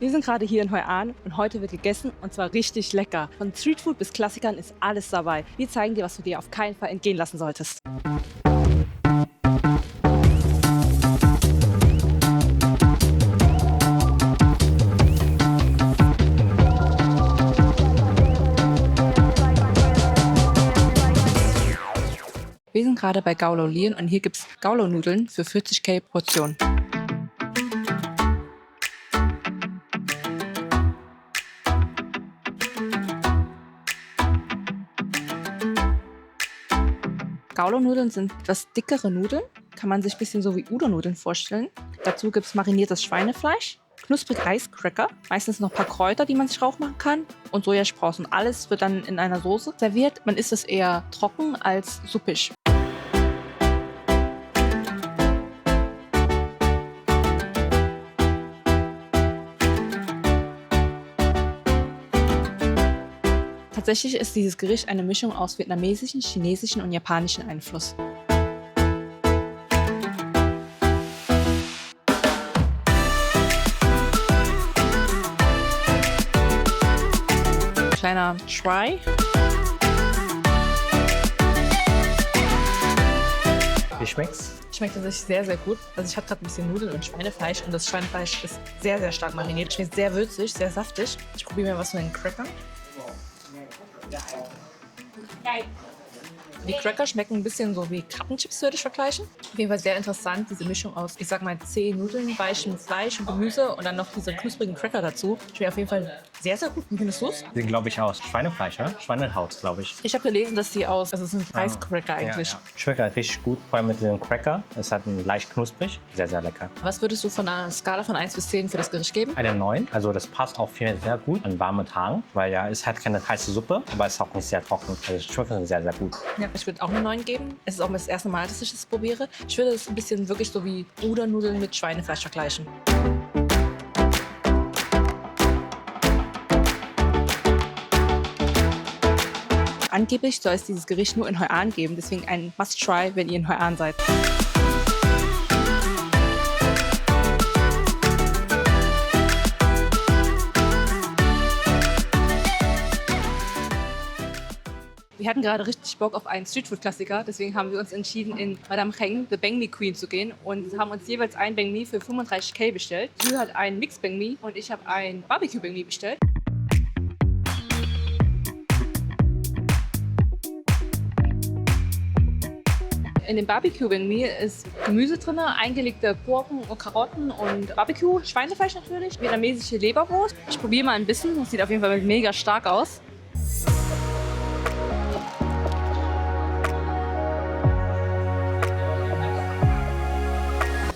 Wir sind gerade hier in Hoi An und heute wird gegessen und zwar richtig lecker. Von Streetfood bis Klassikern ist alles dabei. Wir zeigen dir, was du dir auf keinen Fall entgehen lassen solltest. Wir sind gerade bei Gaulo Lien und hier gibt es Gaulo-Nudeln für 40.000 Portionen. Gaulo-Nudeln sind etwas dickere Nudeln, kann man sich ein bisschen so wie Udon-Nudeln vorstellen. Dazu gibt es mariniertes Schweinefleisch, knusprige Reiscracker, meistens noch ein paar Kräuter, die man sich drauf machen kann und Sojasprossen. Alles wird dann in einer Soße serviert. Man isst es eher trocken als suppig. Tatsächlich ist dieses Gericht eine Mischung aus vietnamesischen, chinesischen und japanischen Einfluss. Kleiner Try. Wie schmeckt's? Schmeckt tatsächlich sehr, sehr gut. Also ich habe gerade ein bisschen Nudeln und Schweinefleisch und das Schweinefleisch ist sehr, sehr stark mariniert. Schmeckt sehr würzig, sehr saftig. Ich probiere mal was von den Crackern. Die Cracker schmecken ein bisschen so wie Krabbenchips, würde ich vergleichen. Auf jeden Fall sehr interessant, diese Mischung aus, ich sag mal, zähen Nudeln, weichem Fleisch und Gemüse und dann noch diese knusprigen Cracker dazu. Schmeckt auf jeden Fall sehr, sehr gut. Wie findest du es? Sehen, glaube ich, aus Schweinefleisch, ne? Schweinehaut, glaube ich. Ich habe gelesen, dass die aus, also es sind Reiscracker eigentlich. Ja. Schmeckt halt richtig gut, vor allem mit dem Cracker. Es hat ein leicht knusprig, sehr, sehr lecker. Was würdest du von einer Skala von 1 bis 10 für das Gericht geben? Eine 9, also das passt auch viel sehr gut an warmen Tagen, weil ja, es hat keine heiße Suppe, aber es ist auch nicht sehr trocken. Also es schmeckt sehr, sehr gut. Ja, ich würde auch eine 9 geben. Es ist auch das erste Mal, dass ich das probiere. Ich würde es ein bisschen wirklich so wie Udon-Nudeln mit Schweinefleisch vergleichen. Angeblich soll es dieses Gericht nur in Hoi An geben, deswegen ein Must-Try, wenn ihr in Hoi An seid. Wir hatten gerade richtig Bock auf einen Streetfood-Klassiker, deswegen haben wir uns entschieden, in Madame Heng, The Banh Mi Queen, zu gehen und haben uns jeweils ein Banh Mi für 35.000 bestellt. Yu hat einen Mixed Banh Mi und ich habe ein Barbecue Banh Mi bestellt. In dem Barbecue Banh Mi ist Gemüse drin, eingelegte Gurken und Karotten und Barbecue, Schweinefleisch natürlich, vietnamesische Leberwurst. Ich probiere mal ein bisschen, das sieht auf jeden Fall mega stark aus.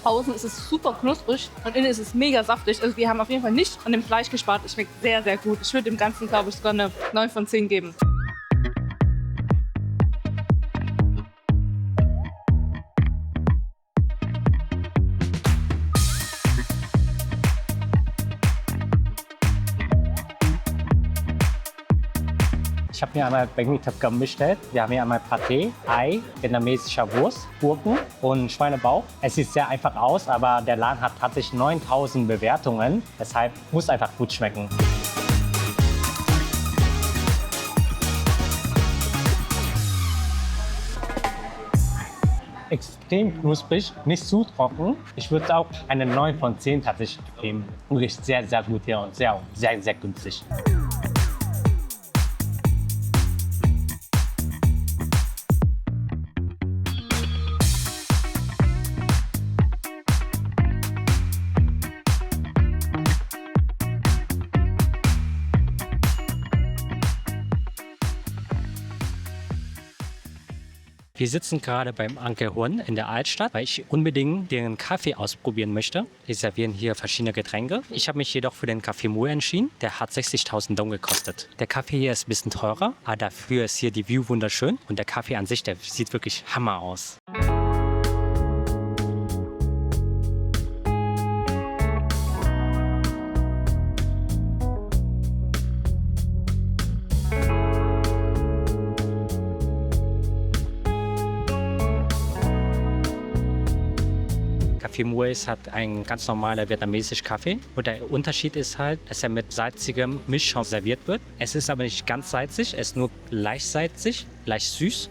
Außen ist es super knusprig und innen ist es mega saftig. Also wir haben auf jeden Fall nicht an dem Fleisch gespart. Es schmeckt sehr, sehr gut. Ich würde dem Ganzen, glaube ich, sogar eine 9 von 10 geben. Ich habe mir einmal Banh Mi Thap Cam bestellt. Wir haben hier einmal Paté, Ei, vietnamesischer Wurst, Gurken und Schweinebauch. Es sieht sehr einfach aus, aber der Laden hat tatsächlich 9000 Bewertungen. Deshalb muss einfach gut schmecken. Extrem knusprig, nicht zu trocken. Ich würde auch eine 9 von 10 tatsächlich geben. Wirklich sehr, sehr gut hier und sehr, sehr, sehr günstig. Wir sitzen gerade beim Anke Huon in der Altstadt, weil ich unbedingt den Kaffee ausprobieren möchte. Wir servieren hier verschiedene Getränke. Ich habe mich jedoch für den Kaffee Mu entschieden. Der hat 60.000 Dong gekostet. Der Kaffee hier ist ein bisschen teurer, aber dafür ist hier die View wunderschön. Und der Kaffee an sich, der sieht wirklich Hammer aus. Kaffee Mue ist halt ein ganz normaler vietnamesischer Kaffee. Und der Unterschied ist halt, dass er mit salzigem Mischschaum serviert wird. Es ist aber nicht ganz salzig, es ist nur leicht salzig, leicht süß.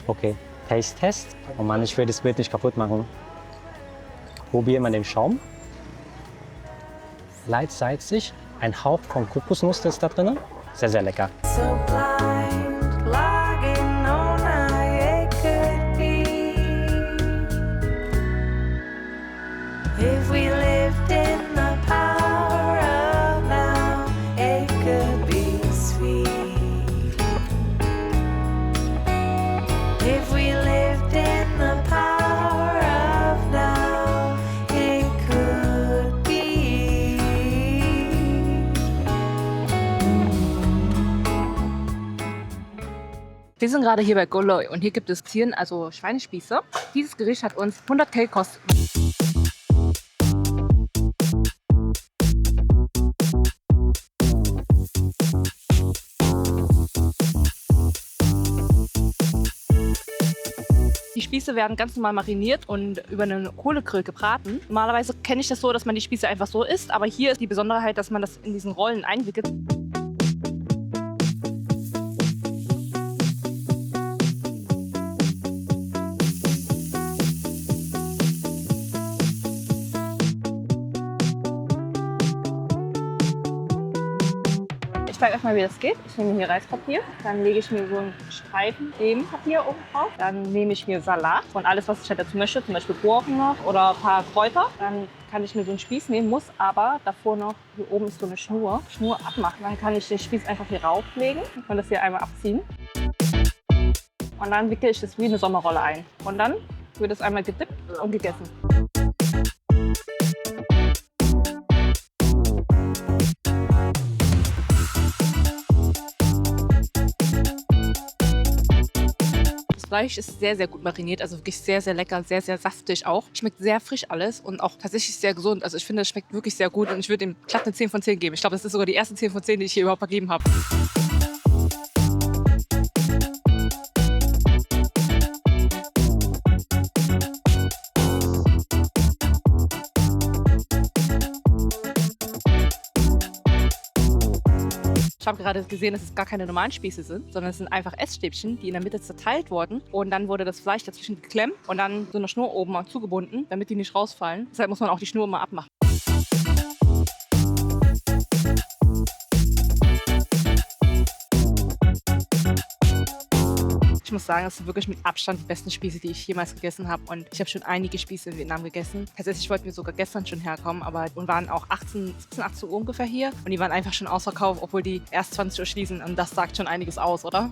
Okay, Taste-Test. Oh Mann, ich will das Bild nicht kaputt machen. Probieren wir den Schaum. Leicht salzig. Ein Hauch von Kokosnuss ist da drin. Sehr, sehr lecker. Wir sind gerade hier bei Goloi und hier gibt es Tieren, also Schweinespieße. Dieses Gericht hat uns 100.000 gekostet. Die Spieße werden ganz normal mariniert und über einen Kohlegrill gebraten. Normalerweise kenne ich das so, dass man die Spieße einfach so isst, aber hier ist die Besonderheit, dass man das in diesen Rollen einwickelt. Ich zeige euch mal, wie das geht. Ich nehme hier Reispapier, dann lege ich mir so einen Streifen Lebenpapier oben drauf. Dann nehme ich mir Salat und alles, was ich halt dazu möchte, zum Beispiel Gurken noch oder ein paar Kräuter. Dann kann ich mir so einen Spieß nehmen, muss aber davor noch, hier oben ist so eine Schnur abmachen. Dann kann ich den Spieß einfach hier rauflegen und das hier einmal abziehen. Und dann wickele ich das wie eine Sommerrolle ein. Und dann wird es einmal gedippt und gegessen. Das Fleisch ist sehr, sehr gut mariniert, also wirklich sehr, sehr lecker, sehr, sehr saftig auch. Schmeckt sehr frisch alles und auch tatsächlich sehr gesund. Also ich finde, es schmeckt wirklich sehr gut und ich würde ihm glatt eine 10 von 10 geben. Ich glaube, das ist sogar die erste 10 von 10, die ich hier überhaupt vergeben habe. Ich habe gerade gesehen, dass es gar keine normalen Spieße sind, sondern es sind einfach Essstäbchen, die in der Mitte zerteilt wurden. Und dann wurde das Fleisch dazwischen geklemmt und dann so eine Schnur oben mal zugebunden, damit die nicht rausfallen. Deshalb muss man auch die Schnur mal abmachen. Ich muss sagen, das sind wirklich mit Abstand die besten Spieße, die ich jemals gegessen habe. Und ich habe schon einige Spieße in Vietnam gegessen. Tatsächlich wollten wir sogar gestern schon herkommen, aber und waren auch 18 Uhr ungefähr hier. Und die waren einfach schon ausverkauft, obwohl die erst 20 Uhr schließen. Und das sagt schon einiges aus, oder?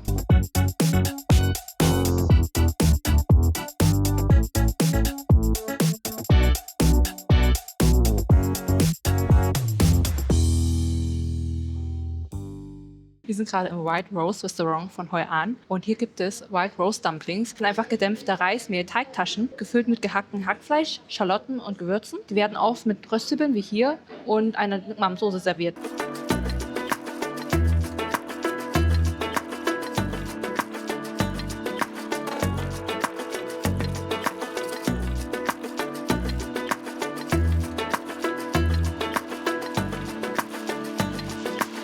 Wir sind gerade im White Rose Restaurant von Hoi An und hier gibt es White Rose Dumplings. Das sind einfach gedämpfte Reismehl-Teigtaschen, gefüllt mit gehacktem Hackfleisch, Schalotten und Gewürzen. Die werden oft mit Röstzwiebeln wie hier und einer Mam-Soße serviert.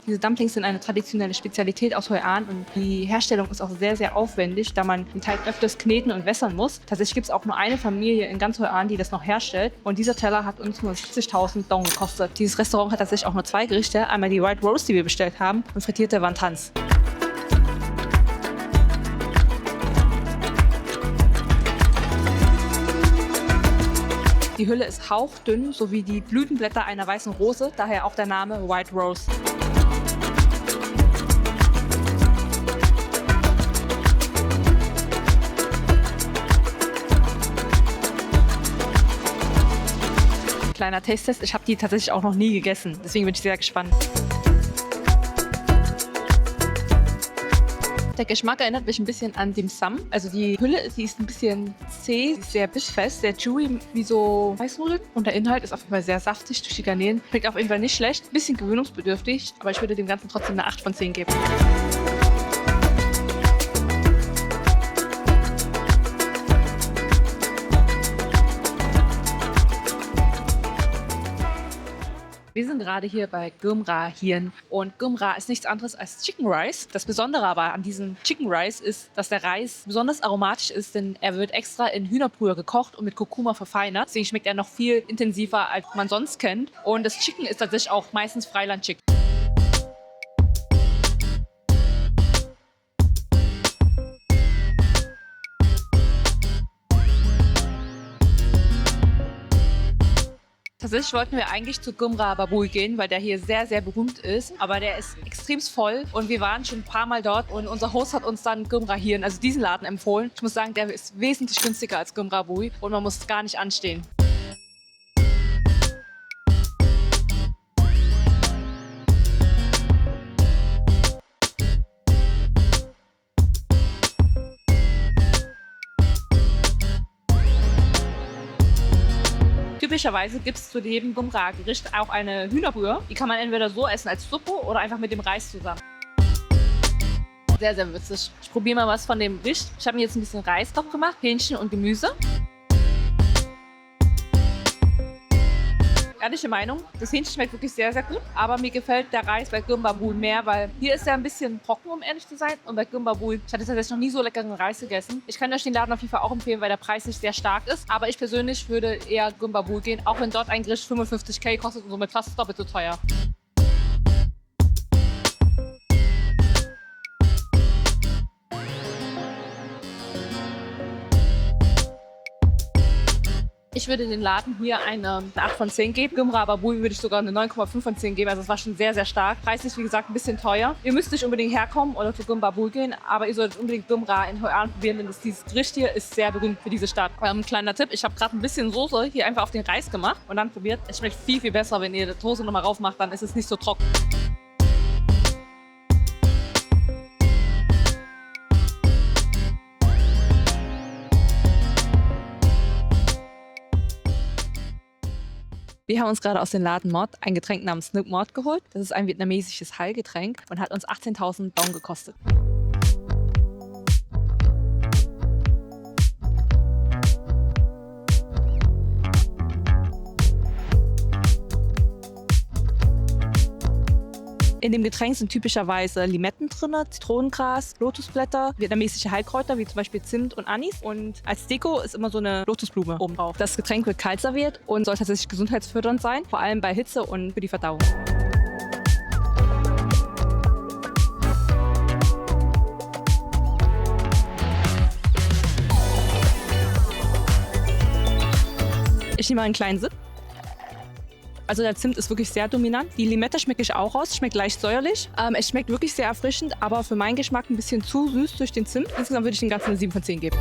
Diese Dumplings sind eine traditionelle Spezialität aus Hoi An und die Herstellung ist auch sehr, sehr aufwendig, da man den Teig öfters kneten und wässern muss. Tatsächlich gibt es auch nur eine Familie in ganz Hoi An, die das noch herstellt. Und dieser Teller hat uns nur 70.000 Dong gekostet. Dieses Restaurant hat tatsächlich auch nur 2 Gerichte. Einmal die White Rose, die wir bestellt haben, und frittierte Wontons. Die Hülle ist hauchdünn, sowie die Blütenblätter einer weißen Rose, daher auch der Name White Rose. Kleiner Taste-Test, ich habe die tatsächlich auch noch nie gegessen, deswegen bin ich sehr gespannt. Der Geschmack erinnert mich ein bisschen an Dim Sum. Also die Hülle, die ist ein bisschen zäh, sie ist sehr bissfest, sehr chewy, wie so Reisnudeln. Und der Inhalt ist auf jeden Fall sehr saftig durch die Garnelen. Schmeckt auf jeden Fall nicht schlecht, ein bisschen gewöhnungsbedürftig, aber ich würde dem Ganzen trotzdem eine 8 von 10 geben. Wir sind gerade hier bei Gymra Hirn und Gymra ist nichts anderes als Chicken Rice. Das Besondere aber an diesem Chicken Rice ist, dass der Reis besonders aromatisch ist, denn er wird extra in Hühnerbrühe gekocht und mit Kurkuma verfeinert. Deswegen schmeckt er noch viel intensiver, als man sonst kennt. Und das Chicken ist tatsächlich auch meistens Freiland-Chicken. Tatsächlich wollten wir eigentlich zu Gymra Babui gehen, weil der hier sehr, sehr berühmt ist. Aber der ist extremst voll und wir waren schon ein paar Mal dort und unser Host hat uns dann Gymra Hirn, also diesen Laden, empfohlen. Ich muss sagen, der ist wesentlich günstiger als Gymra Babui und man muss gar nicht anstehen. Typischerweise gibt es zu jedem Gymra-Gericht auch eine Hühnerbrühe. Die kann man entweder so essen als Suppe oder einfach mit dem Reis zusammen. Sehr, sehr witzig. Ich probiere mal was von dem Gericht. Ich habe mir jetzt ein bisschen Reis drauf gemacht, Hähnchen und Gemüse. Ehrliche Meinung, das Hähnchen schmeckt wirklich sehr, sehr gut. Aber mir gefällt der Reis bei Gymra Babui mehr, weil hier ist er ein bisschen trocken, um ehrlich zu sein. Und bei Gymra Babui, ich hatte tatsächlich noch nie so leckeren Reis gegessen. Ich kann euch den Laden auf jeden Fall auch empfehlen, weil der Preis nicht sehr stark ist. Aber ich persönlich würde eher Gymra Babui gehen, auch wenn dort ein Gericht 55.000 kostet und somit fast doppelt so teuer. Ich würde den Laden hier eine 8 von 10 geben. Gymra Babui würde ich sogar eine 9,5 von 10 geben. Also es war schon sehr, sehr stark. Preislich, wie gesagt, ein bisschen teuer. Ihr müsst nicht unbedingt herkommen oder zu Gymra Babui gehen, aber ihr solltet unbedingt Gymra in Hoi An probieren, denn dieses Gericht hier ist sehr berühmt für diese Stadt. Kleiner Tipp, ich habe gerade ein bisschen Soße hier einfach auf den Reis gemacht und dann probiert. Es schmeckt viel, viel besser, wenn ihr die Soße nochmal rauf macht, dann ist es nicht so trocken. Wir haben uns gerade aus dem Laden Mod ein Getränk namens Snoop Mod geholt. Das ist ein vietnamesisches Hallgetränk und hat uns 18.000 Dong gekostet. In dem Getränk sind typischerweise Limetten drin, Zitronengras, Lotusblätter, vietnamesische Heilkräuter wie zum Beispiel Zimt und Anis. Und als Deko ist immer so eine Lotusblume oben drauf. Das Getränk wird kalt serviert und soll tatsächlich gesundheitsfördernd sein, vor allem bei Hitze und für die Verdauung. Ich nehme einen kleinen Sip. Also der Zimt ist wirklich sehr dominant. Die Limette schmecke ich auch raus, schmeckt leicht säuerlich. Es schmeckt wirklich sehr erfrischend, aber für meinen Geschmack ein bisschen zu süß durch den Zimt. Insgesamt würde ich den Ganzen eine 7 von 10 geben.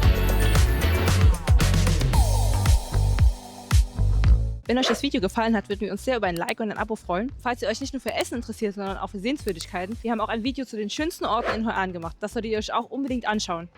Wenn euch das Video gefallen hat, würden wir uns sehr über ein Like und ein Abo freuen. Falls ihr euch nicht nur für Essen interessiert, sondern auch für Sehenswürdigkeiten, wir haben auch ein Video zu den schönsten Orten in Hoi An gemacht. Das solltet ihr euch auch unbedingt anschauen.